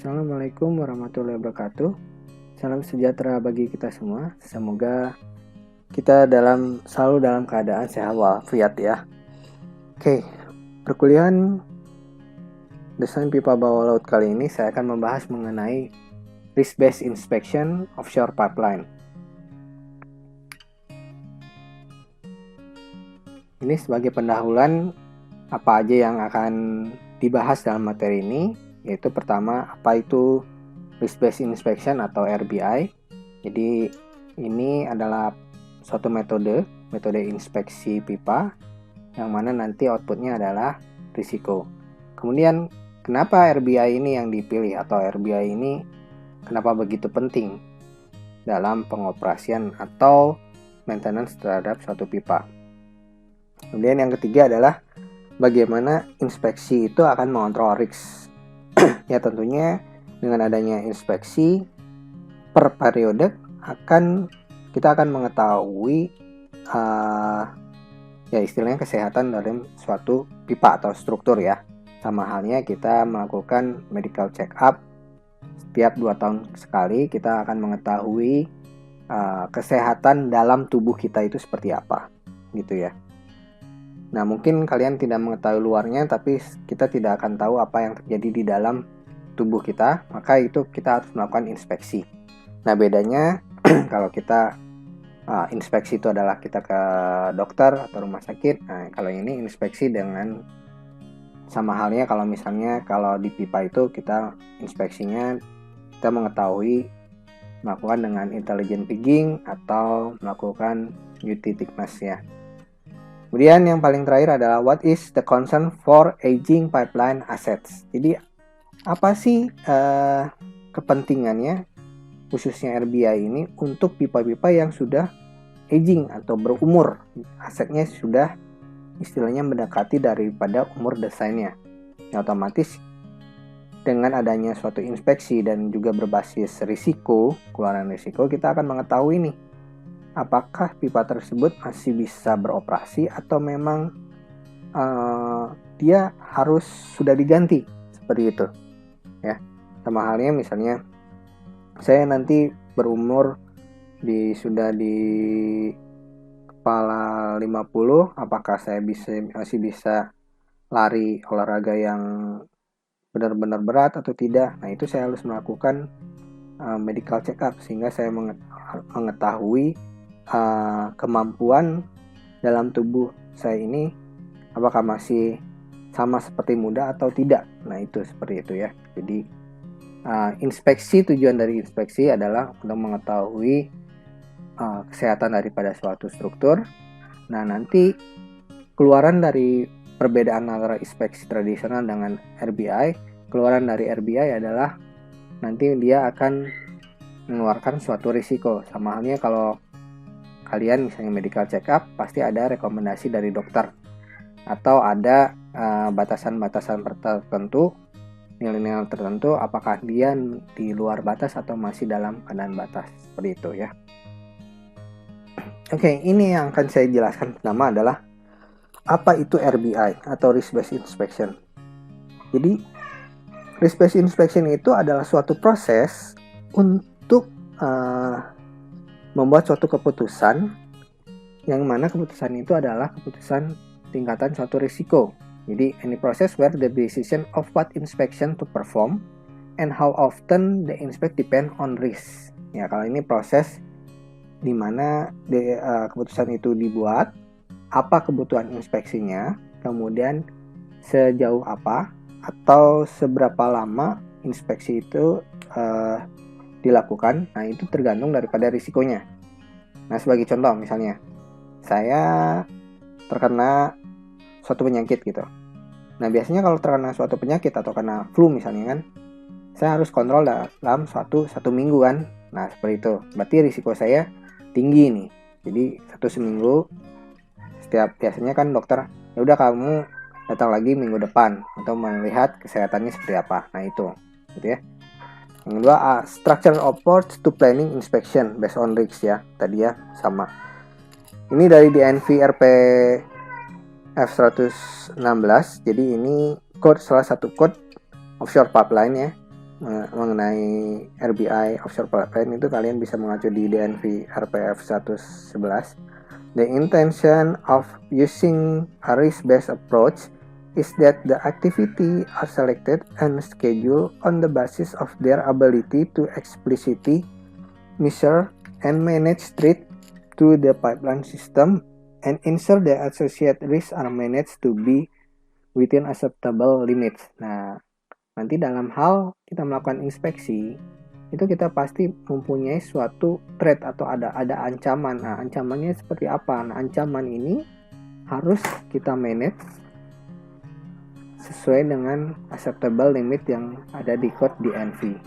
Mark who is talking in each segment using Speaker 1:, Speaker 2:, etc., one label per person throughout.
Speaker 1: Assalamualaikum warahmatullahi wabarakatuh. Salam sejahtera bagi kita semua. Semoga kita selalu dalam keadaan sehat walafiat ya. Oke, perkuliahan desain pipa bawah laut kali ini saya akan membahas mengenai risk-based inspection offshore pipeline. Ini sebagai pendahuluan apa aja yang akan dibahas dalam materi ini, yaitu pertama, apa itu risk-based inspection atau RBI. Jadi ini adalah suatu metode inspeksi pipa yang mana nanti outputnya adalah risiko. Kemudian kenapa RBI ini yang dipilih atau RBI ini kenapa begitu penting dalam pengoperasian atau maintenance terhadap suatu pipa. Kemudian yang ketiga adalah bagaimana inspeksi itu akan mengontrol risk. Ya tentunya dengan adanya inspeksi per periode kita akan mengetahui ya istilahnya kesehatan dalam suatu pipa atau struktur ya. Sama halnya kita melakukan medical check up setiap 2 tahun sekali, kita akan mengetahui kesehatan dalam tubuh kita itu seperti apa gitu ya. Nah, mungkin kalian tidak mengetahui luarnya, tapi kita tidak akan tahu apa yang terjadi di dalam tubuh kita, maka itu kita harus melakukan inspeksi. Nah, bedanya kalau kita inspeksi itu adalah kita ke dokter atau rumah sakit. Nah, kalau ini inspeksi dengan sama halnya kalau misalnya kalau di pipa itu kita inspeksinya kita mengetahui melakukan dengan intelligent pigging atau melakukan UT thickness ya. Kemudian yang paling terakhir adalah what is the concern for aging pipeline assets. Jadi apa sih kepentingannya khususnya RBI ini untuk pipa-pipa yang sudah aging atau berumur, asetnya sudah istilahnya mendekati daripada umur desainnya. Ya, otomatis dengan adanya suatu inspeksi dan juga berbasis risiko, keluaran risiko, kita akan mengetahui nih apakah pipa tersebut masih bisa beroperasi atau memang dia harus sudah diganti seperti itu ya. Sama halnya misalnya saya nanti berumur sudah di kepala 50, apakah saya masih bisa lari olahraga yang benar-benar berat atau tidak. Nah, itu saya harus melakukan medical check up sehingga saya mengetahui kemampuan dalam tubuh saya ini apakah masih sama seperti muda atau tidak. Nah, itu seperti itu ya. Jadi tujuan dari inspeksi adalah untuk mengetahui kesehatan daripada suatu struktur. Nah, nanti keluaran dari perbedaan antara inspeksi tradisional dengan RBI, keluaran dari RBI adalah nanti dia akan mengeluarkan suatu risiko. Sama halnya kalau kalian misalnya medical check up, pasti ada rekomendasi dari dokter atau ada batasan-batasan tertentu, nilai-nilai tertentu, apakah dia di luar batas atau masih dalam keadaan batas, seperti itu ya. Oke, ini yang akan saya jelaskan pertama adalah apa itu RBI atau risk-based inspection. Jadi risk-based inspection itu adalah suatu proses untuk membuat suatu keputusan yang mana keputusan itu adalah keputusan tingkatan suatu risiko. Jadi any process where the decision of what inspection to perform and how often the inspect depend on risk. Ya, kalau ini proses di mana keputusan itu dibuat, apa kebutuhan inspeksinya, kemudian sejauh apa atau seberapa lama inspeksi itu dilakukan. Nah, itu tergantung daripada risikonya. Nah, sebagai contoh misalnya saya terkena suatu penyakit gitu. Nah, biasanya kalau terkena suatu penyakit atau kena flu misalnya kan, saya harus kontrol dalam satu minggu kan. Nah, seperti itu. Berarti risiko saya tinggi nih. Jadi 1 seminggu setiap biasanya kan dokter, ya udah kamu datang lagi minggu depan untuk melihat kesehatannya seperti apa. Nah, itu gitu ya. Yang kedua, structural approach to planning inspection based on risks ya. Tadi ya sama. Ini dari DNV RP F116. Jadi ini salah satu code offshore pipeline ya. mengenai RBI offshore pipeline itu kalian bisa mengacu di DNV RPF 111. The intention of using a risk-based approach is that the activity are selected and scheduled on the basis of their ability to explicitly measure and manage threat to the pipeline system and ensure the associated risks are managed to be within acceptable limits. Nah, nanti dalam hal kita melakukan inspeksi, itu kita pasti mempunyai suatu threat atau ada ancaman. Nah, ancamannya seperti apa? Nah, ancaman ini harus kita manage sesuai dengan acceptable limit yang ada di code DNV.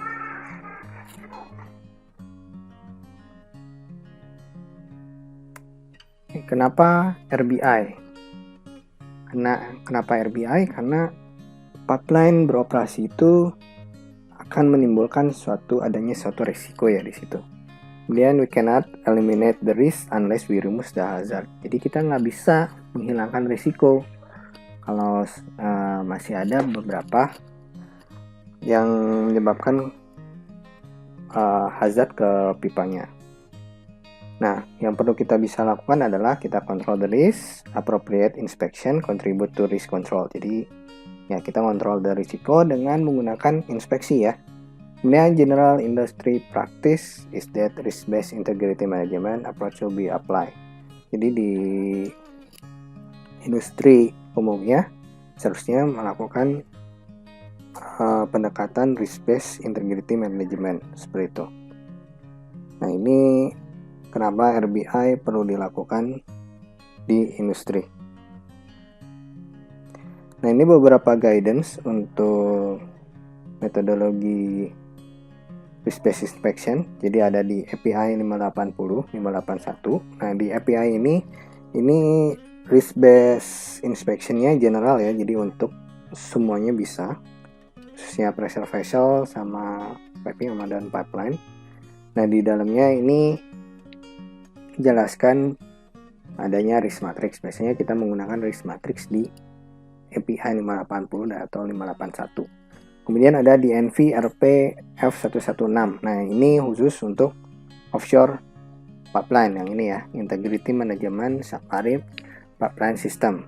Speaker 1: Kenapa RBI? Kenapa RBI? Karena pipeline beroperasi itu akan menimbulkan adanya suatu risiko ya di situ. Kemudian we cannot eliminate the risk unless we remove the hazard. Jadi kita nggak bisa menghilangkan risiko kalau masih ada beberapa yang menyebabkan hazard ke pipanya. Nah, yang perlu kita bisa lakukan adalah kita control the risk, appropriate inspection, contribute to risk control. Jadi ya kita kontrol the risiko dengan menggunakan inspeksi ya. Kemudian general industry practice is that risk-based integrity management approach will be applied. Jadi di industri umumnya seharusnya melakukan pendekatan risk-based integrity management seperti itu. Nah, ini kenapa RBI perlu dilakukan di industri. Nah, ini beberapa guidance untuk metodologi risk-based inspection. Jadi ada di API 580, 581. Nah, di API ini risk-based inspection-nya general ya. Jadi untuk semuanya bisa, khususnya pressure vessel sama piping sama dan pipeline. Nah, di dalamnya ini jelaskan adanya risk matrix. Biasanya kita menggunakan risk matrix di API 580 atau 581. Kemudian ada DNV RP F116. Nah, ini khusus untuk offshore pipeline yang ini ya, Integrity Management Submarine Pipeline System.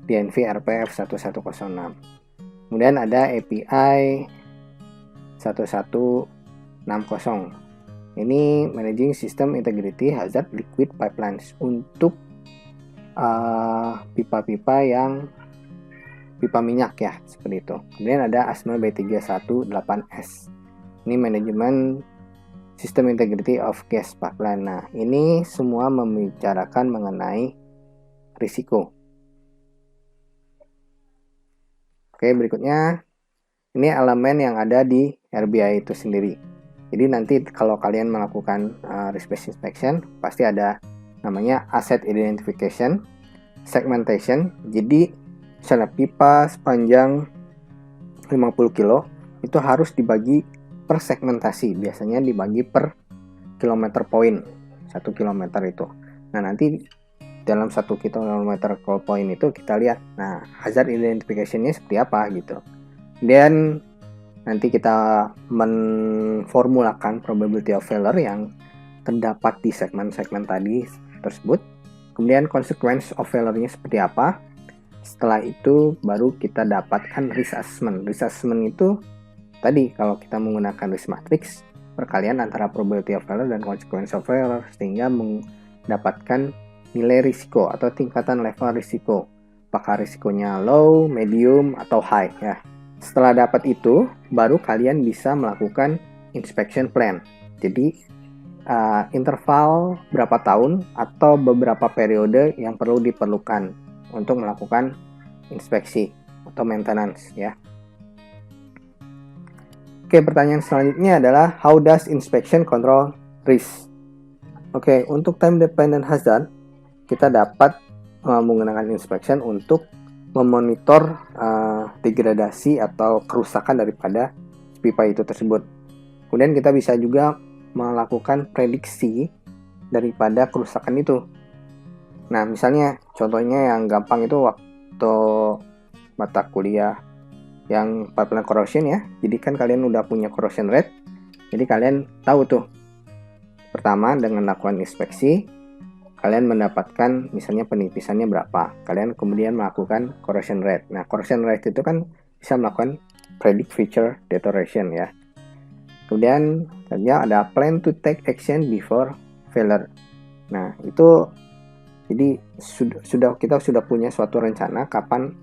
Speaker 1: DNV RP F1106. Kemudian ada API 1160. Ini Managing System Integrity Hazard Liquid Pipelines untuk pipa-pipa yang pipa minyak ya, seperti itu. Kemudian ada ASME B318S. Ini manajemen System Integrity of Gas Pipeline. Nah, ini semua membicarakan mengenai risiko. Oke, berikutnya ini elemen yang ada di RBI itu sendiri. Jadi nanti kalau kalian melakukan risk-based inspection, pasti ada namanya asset identification, segmentation. Jadi misalnya pipa sepanjang 50 kilo itu harus dibagi per segmentasi. Biasanya dibagi per kilometer point, 1 kilometer itu. Nah, nanti dalam 1 kilometer point itu kita lihat, nah hazard identification-nya seperti apa gitu. Dan nanti kita menformulakan probability of failure yang terdapat di segmen-segmen tadi tersebut. Kemudian consequence of failure-nya seperti apa. Setelah itu baru kita dapatkan risk assessment. Risk assessment itu tadi kalau kita menggunakan risk matrix, perkalian antara probability of failure dan consequence of failure sehingga mendapatkan nilai risiko atau tingkatan level risiko. Apakah risikonya low, medium, atau high ya. Setelah dapat itu, baru kalian bisa melakukan inspection plan. Jadi interval berapa tahun atau beberapa periode yang perlu diperlukan untuk melakukan inspeksi atau maintenance ya. Oke, pertanyaan selanjutnya adalah how does inspection control risk? Oke, untuk time dependent hazard kita dapat menggunakan inspection untuk memonitor degradasi atau kerusakan daripada pipa itu tersebut. Kemudian kita bisa juga melakukan prediksi daripada kerusakan itu. Nah, misalnya contohnya yang gampang itu waktu mata kuliah yang pipeline corrosion ya. Jadi kan kalian udah punya corrosion rate, jadi kalian tahu tuh, pertama dengan melakukan inspeksi kalian mendapatkan misalnya penipisannya berapa, kalian kemudian melakukan corrosion rate. Nah, corrosion rate itu kan bisa melakukan predict future deterioration ya. Kemudian saja ada plan to take action before failure. Nah, itu jadi kita sudah punya suatu rencana kapan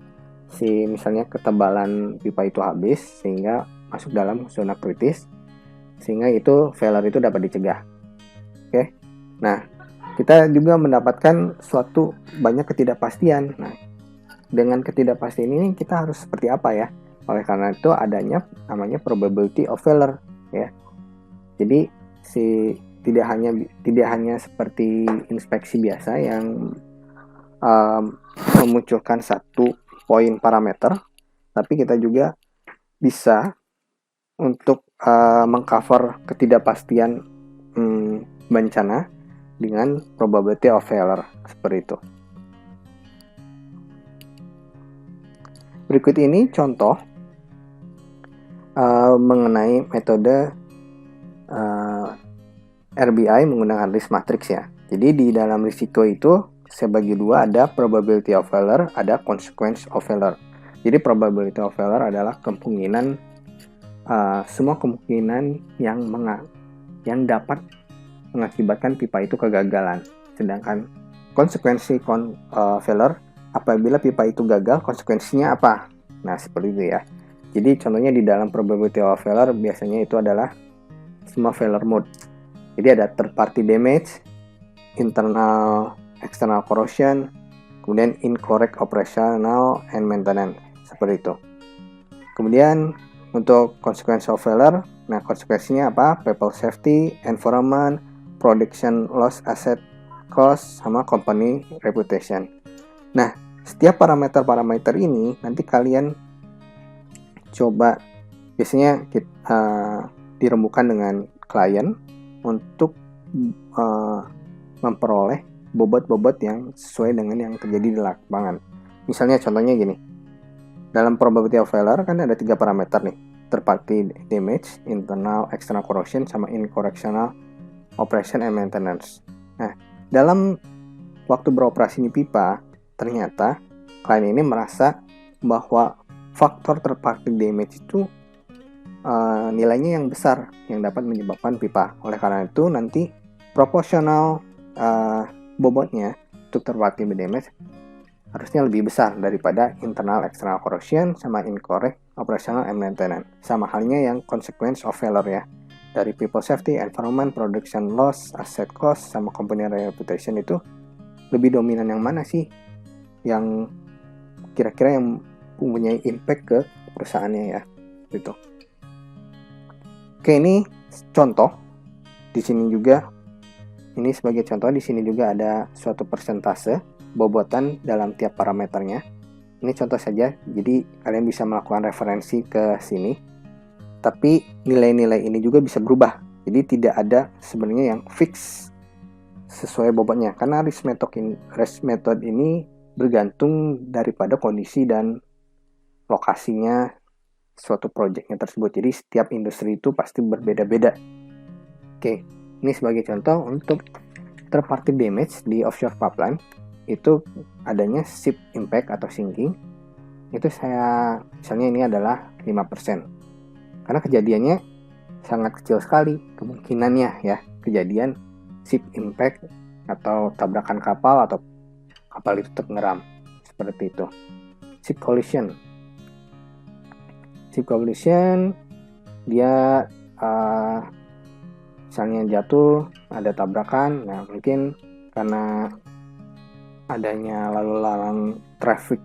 Speaker 1: si misalnya ketebalan pipa itu habis sehingga masuk dalam zona kritis, sehingga itu failure itu dapat dicegah. Oke. Nah, kita juga mendapatkan suatu banyak ketidakpastian. Nah, dengan ketidakpastian ini kita harus seperti apa ya? Oleh karena itu adanya namanya probability of failure ya. Jadi tidak hanya seperti inspeksi biasa yang memunculkan satu poin parameter, tapi kita juga bisa untuk mengcover ketidakpastian bencana dengan probability of failure seperti itu. Berikut ini contoh mengenai metode RBI menggunakan risk matrix ya. Jadi di dalam risiko itu saya bagi dua, ada probability of failure, ada consequence of failure. Jadi probability of failure adalah kemungkinan semua kemungkinan yang dapat mengakibatkan pipa itu kegagalan. Sedangkan konsekuensi failure, apabila pipa itu gagal, konsekuensinya apa? Nah, seperti itu ya. Jadi contohnya di dalam probability of failure biasanya itu adalah semua failure mode. Jadi ada third party damage, internal external corrosion, kemudian incorrect operational and maintenance, seperti itu. Kemudian untuk consequence of failure, nah konsekuensinya apa? People safety, environment, production loss, asset cost, sama company reputation. Nah, setiap parameter-parameter ini nanti kalian coba biasanya dirembukan dengan klien untuk memperoleh bobot-bobot yang sesuai dengan yang terjadi di lapangan. Misalnya contohnya gini, dalam probability of failure kan ada 3 parameter nih, third party damage, internal external corrosion, sama incorrectional operation and maintenance. Nah, dalam waktu beroperasi di pipa, ternyata klien ini merasa bahwa faktor third party damage itu nilainya yang besar yang dapat menyebabkan pipa. Oleh karena itu nanti proporsional bobotnya untuk third party damage harusnya lebih besar daripada internal external corrosion sama incorrect operational and maintenance. Sama halnya yang consequence of failure ya. Dari people safety, environment, production loss, asset cost, sama company reputation itu lebih dominan yang mana sih? Yang kira-kira yang mempunyai impact ke perusahaannya ya, gitu. Oke, ini contoh. Di sini juga, ini sebagai contoh, di sini juga ada suatu persentase bobotan dalam tiap parameternya. Ini contoh saja, jadi kalian bisa melakukan referensi ke sini. Tapi nilai-nilai ini juga bisa berubah. Jadi tidak ada sebenarnya yang fix sesuai bobotnya. Karena risk method ini bergantung daripada kondisi dan lokasinya suatu proyeknya tersebut. Jadi setiap industri itu pasti berbeda-beda. Oke, ini sebagai contoh untuk third party damage di offshore pipeline itu adanya ship impact atau sinking. Itu misalnya ini adalah 5%. Karena kejadiannya sangat kecil sekali kemungkinannya ya, kejadian ship impact atau tabrakan kapal atau kapal itu tenggelam, seperti itu. Ship collision dia misalnya jatuh, ada tabrakan, nah mungkin karena adanya lalu lalang traffic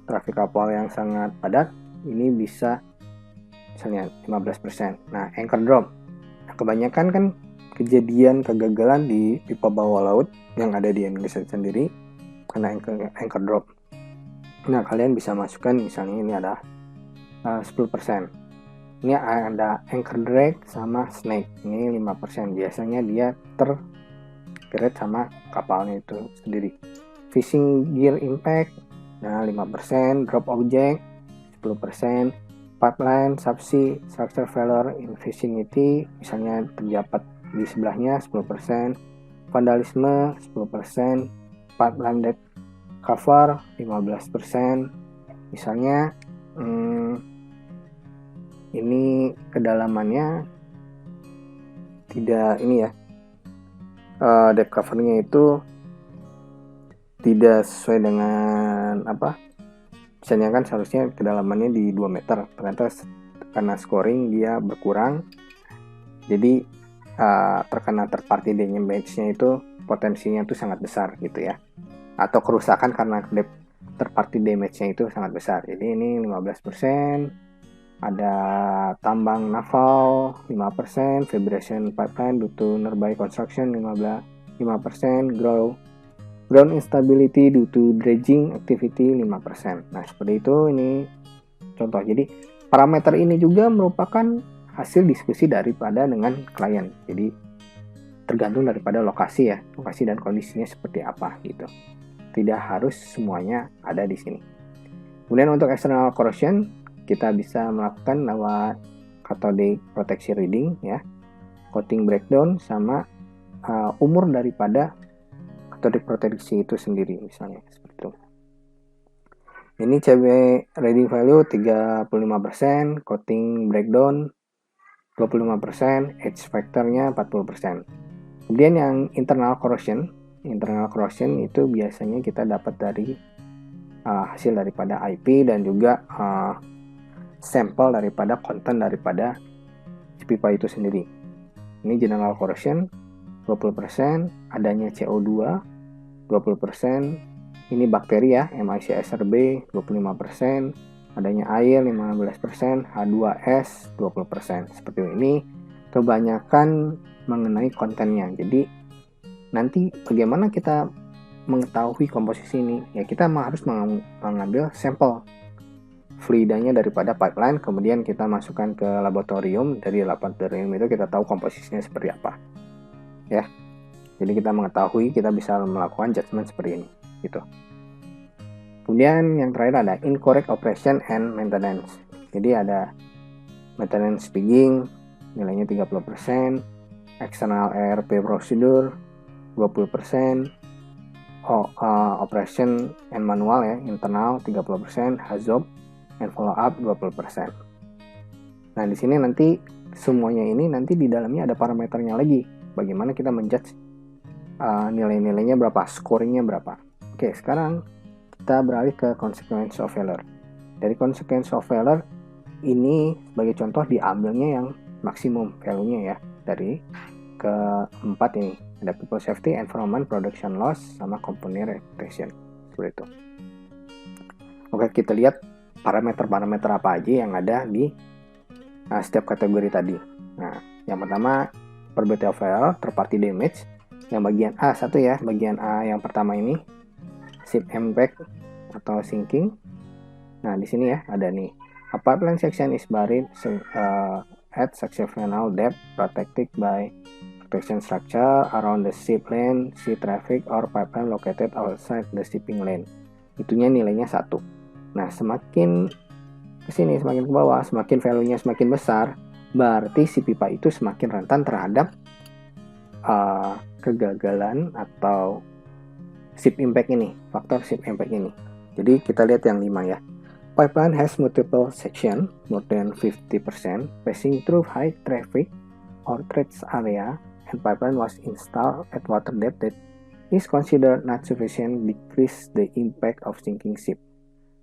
Speaker 1: traffic kapal yang sangat padat, ini bisa misalnya 15%. Nah, anchor drop. Nah, kebanyakan kan kejadian kegagalan di pipa bawah laut yang ada di Indonesia sendiri karena anchor drop. Nah, kalian bisa masukkan misalnya ini ada 10%. Ini ada anchor drag sama snake. Ini 5%. Biasanya dia terkeret sama kapalnya itu sendiri. Fishing gear impact Nah, 5% drop object, 10% pipeline, subsea, structure failure in vicinity, misalnya terdapat di sebelahnya 10%, vandalisme 10%, pipeline depth cover 15%, misalnya ini kedalamannya tidak ini ya, depth covernya itu tidak sesuai dengan apa, misalnya kan seharusnya kedalamannya di 2 meter, ternyata karena scoring dia berkurang, jadi terkena third party damage-nya itu potensinya itu sangat besar gitu ya, atau kerusakan karena third party damage-nya itu sangat besar. Jadi ini 15%, ada tambang naval 5%, vibration pipeline due to nearby construction 5%, ground instability due to dredging activity 5%. Nah, seperti itu, ini contoh. Jadi parameter ini juga merupakan hasil diskusi daripada dengan klien. Jadi tergantung daripada lokasi ya, lokasi dan kondisinya seperti apa gitu. Tidak harus semuanya ada di sini. Kemudian untuk external corrosion, kita bisa melakukan lewat cathodic protection reading ya, coating breakdown, sama umur daripada cathodic proteksi itu sendiri, misalnya seperti itu. Ini CB reading value 35%, coating breakdown 25%, edge factornya 40%. Kemudian yang internal corrosion itu biasanya kita dapat dari hasil daripada IP dan juga sampel daripada konten daripada pipa itu sendiri. Ini general corrosion 20%, adanya CO2 20%, ini bakteri ya, MIC-SRB 25%, adanya air 15%, H2S 20%. Seperti ini, kebanyakan mengenai kontennya. Jadi nanti bagaimana kita mengetahui komposisi ini? Ya, kita harus mengambil sampel fluidanya daripada pipeline, kemudian kita masukkan ke laboratorium. Dari laboratorium itu kita tahu komposisinya seperti apa. Ya. Jadi kita mengetahui, kita bisa melakukan judgment seperti ini gitu. Kemudian yang terakhir ada incorrect operation and maintenance. Jadi ada maintenance pigging nilainya 30%, external ERP procedure 20%, operation and manual ya, internal 30%, HAZOP and follow up 20%. Nah, di sini nanti semuanya ini nanti di dalamnya ada parameternya lagi. Bagaimana kita menjudge nilai-nilainya berapa, scoringnya berapa. Oke, sekarang kita beralih ke consequence of failure. Dari consequence of failure ini sebagai contoh diambilnya yang maksimum value-nya ya, dari keempat ini. Ada people safety, environment, production loss, sama component reputation. Seperti itu. Oke, kita lihat parameter-parameter apa aja yang ada di setiap kategori tadi. Nah, yang pertama probability of failure, third party damage. Yang bagian A1 ya, bagian A yang pertama ini ship impact atau sinking. Nah, di sini ya ada nih, a pipeline section is buried at sectional depth protected by protection structure around the ship lane, sea traffic, or pipeline located outside the shipping lane. Itunya nilainya 1. Nah, semakin ke sini, semakin ke bawah, semakin value-nya semakin besar, berarti si pipa itu semakin rentan terhadap kegagalan atau ship impact ini, faktor ship impact ini. Jadi kita lihat yang 5 ya. Pipeline has multiple section, more than 50%, passing through high traffic or threat area, and pipeline was installed at water depth that is considered not sufficient decrease the impact of sinking ship.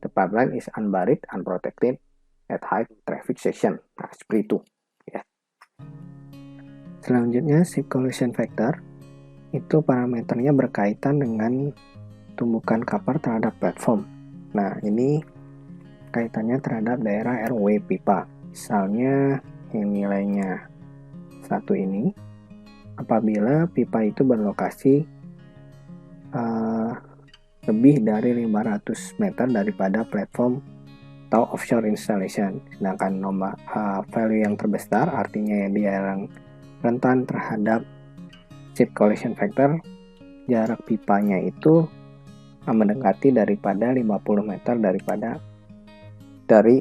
Speaker 1: The pipeline is unburied, unprotected at high traffic section. Nah, seperti itu ya. Selanjutnya, ship collision factor. Itu parameternya berkaitan dengan tumbukan kapar terhadap platform. Nah, ini kaitannya terhadap daerah RW pipa. Misalnya yang nilainya 1 ini, apabila pipa itu berlokasi lebih dari 500 meter daripada platform atau offshore installation. Sedangkan nomor value yang terbesar artinya dia yang rentan terhadap ship collision factor, jarak pipanya itu mendekati daripada 50 meter dari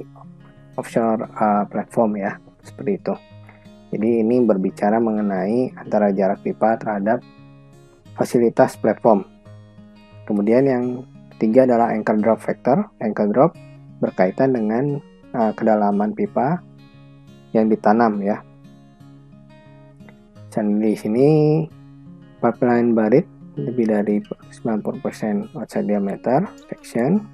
Speaker 1: offshore platform ya, seperti itu. Jadi ini berbicara mengenai antara jarak pipa terhadap fasilitas platform. Kemudian yang ketiga adalah anchor drop factor. Anchor drop berkaitan dengan kedalaman pipa yang ditanam ya. Dan di sini pipeline buried lebih dari 90% outside diameter section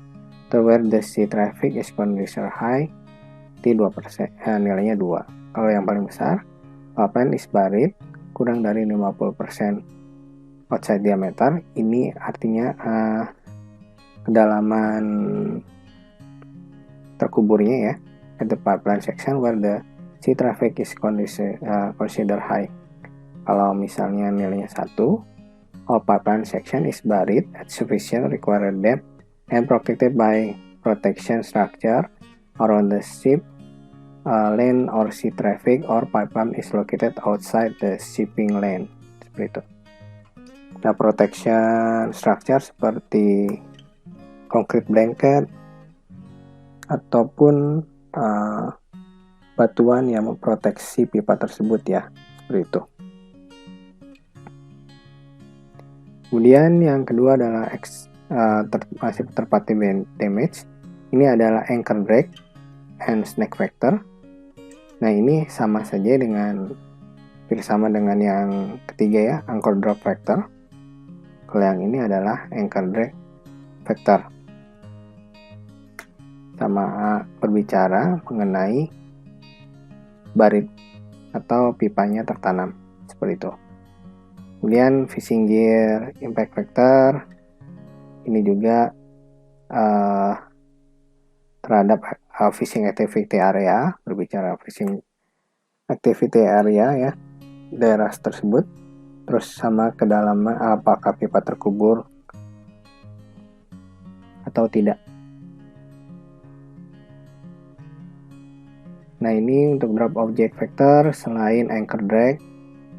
Speaker 1: to where the sea traffic is conditioner high di 2%, nilainya 2. Kalau yang paling besar, pipeline is buried kurang dari 50% outside diameter. Ini artinya kedalaman terkuburnya ya, at the pipeline section where the sea traffic is considered high. Kalau misalnya nilainya 1, all pipeline section is buried at sufficient required depth and protected by protection structure around the ship lane or sea traffic or pipeline is located outside the shipping lane. Seperti itu. Nah, protection structure seperti concrete blanket ataupun batuan yang memproteksi pipa tersebut ya, seperti itu. Kemudian yang kedua adalah masih third-party damage. Ini adalah anchor drag and snag factor. Nah, ini sama saja bersama dengan yang ketiga ya, anchor drop factor. Kalau yang ini adalah anchor drag factor. Sama berbicara mengenai buried atau pipanya tertanam, seperti itu. Kemudian fishing gear impact factor. Ini juga terhadap fishing activity area, berbicara fishing activity area ya, daerah tersebut. Terus sama kedalaman apakah pipa terkubur atau tidak. Nah, ini untuk drop object factor selain anchor drag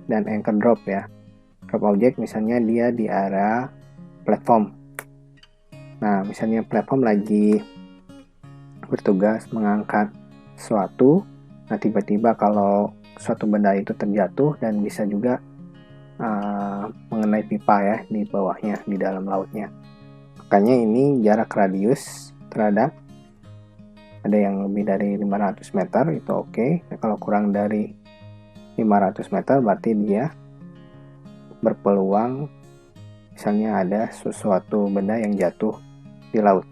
Speaker 1: dan anchor drop ya. Drop object misalnya dia di area platform. Nah, misalnya platform lagi bertugas mengangkat sesuatu, nah tiba-tiba kalau suatu benda itu terjatuh dan bisa juga mengenai pipa ya di bawahnya, di dalam lautnya. Makanya ini jarak radius terhadap, ada yang lebih dari 500 meter itu oke. Nah, kalau kurang dari 500 meter berarti dia berpeluang misalnya ada sesuatu benda yang jatuh di laut.